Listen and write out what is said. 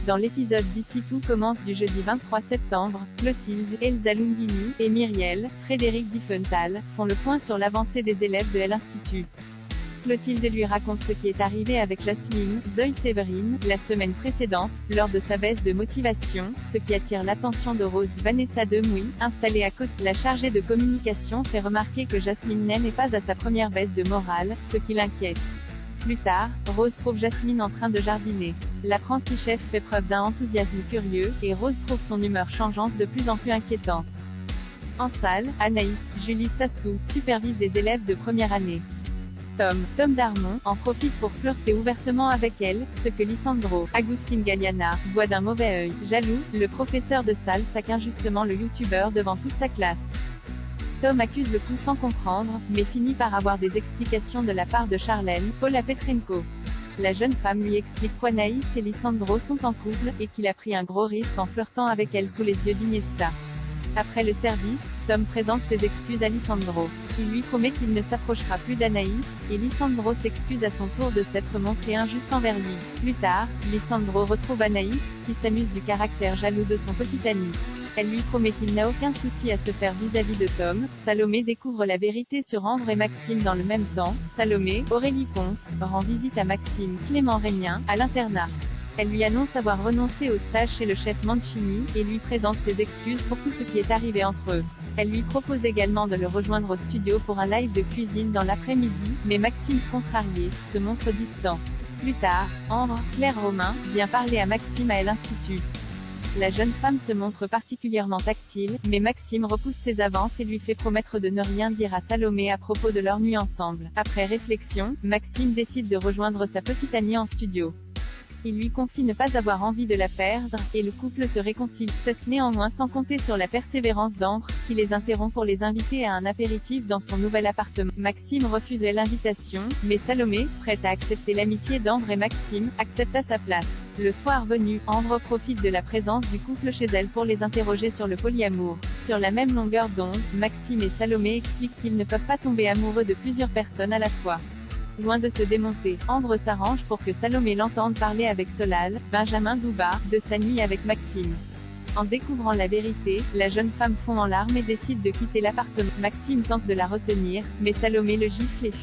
Dans l'épisode d'ici tout commence du jeudi 23 septembre, Clotilde, Elsa Lungini et Myriel, Frédéric Diffenthal, font le point sur l'avancée des élèves de l'Institut. Clotilde lui raconte ce qui est arrivé avec Jasmine, Zoe Séverine, la semaine précédente, lors de sa baisse de motivation, ce qui attire l'attention de Rose. Vanessa Demouy, installée à côté, la chargée de communication fait remarquer que Jasmine n'est pas à sa première baisse de morale, ce qui l'inquiète. Plus tard, Rose trouve Jasmine en train de jardiner. L'apprentie-chef fait preuve d'un enthousiasme curieux, et Rose trouve son humeur changeante de plus en plus inquiétante. En salle, Anaïs, Julie Sassou, supervise les élèves de première année. Tom Darmon, en profite pour flirter ouvertement avec elle, ce que Lisandro, Agustin Galliana, voit d'un mauvais œil. Jaloux, le professeur de salle sac injustement le youtubeur devant toute sa classe. Tom accuse le coup sans comprendre, mais finit par avoir des explications de la part de Charlène, Paula Petrenko. La jeune femme lui explique qu'Anaïs et Lisandro sont en couple, et qu'il a pris un gros risque en flirtant avec elle sous les yeux d'Iniesta. Après le service, Tom présente ses excuses à Lisandro. Il lui promet qu'il ne s'approchera plus d'Anaïs, et Lisandro s'excuse à son tour de s'être montré injuste envers lui. Plus tard, Lisandro retrouve Anaïs, qui s'amuse du caractère jaloux de son petit ami. Elle lui promet qu'il n'a aucun souci à se faire vis-à-vis de Tom. Salomé découvre la vérité sur Ambre et Maxime dans le même temps. Salomé, Aurélie Ponce, rend visite à Maxime, Clément Régnien, à l'internat. Elle lui annonce avoir renoncé au stage chez le chef Mancini, et lui présente ses excuses pour tout ce qui est arrivé entre eux. Elle lui propose également de le rejoindre au studio pour un live de cuisine dans l'après-midi, mais Maxime, contrarié, se montre distant. Plus tard, Ambre, Claire Romain, vient parler à Maxime à l'Institut. La jeune femme se montre particulièrement tactile, mais Maxime repousse ses avances et lui fait promettre de ne rien dire à Salomé à propos de leur nuit ensemble. Après réflexion, Maxime décide de rejoindre sa petite amie en studio. Il lui confie ne pas avoir envie de la perdre, et le couple se réconcilie. C'est néanmoins sans compter sur la persévérance d'Ambre, qui les interrompt pour les inviter à un apéritif dans son nouvel appartement. Maxime refuse l'invitation, mais Salomé, prête à accepter l'amitié d'Ambre et Maxime, accepte à sa place. Le soir venu, Ambre profite de la présence du couple chez elle pour les interroger sur le polyamour. Sur la même longueur d'onde, Maxime et Salomé expliquent qu'ils ne peuvent pas tomber amoureux de plusieurs personnes à la fois. Loin de se démonter, Ambre s'arrange pour que Salomé l'entende parler avec Solal, Benjamin Douba, de sa nuit avec Maxime. En découvrant la vérité, la jeune femme fond en larmes et décide de quitter l'appartement. Maxime tente de la retenir, mais Salomé le gifle et fuit.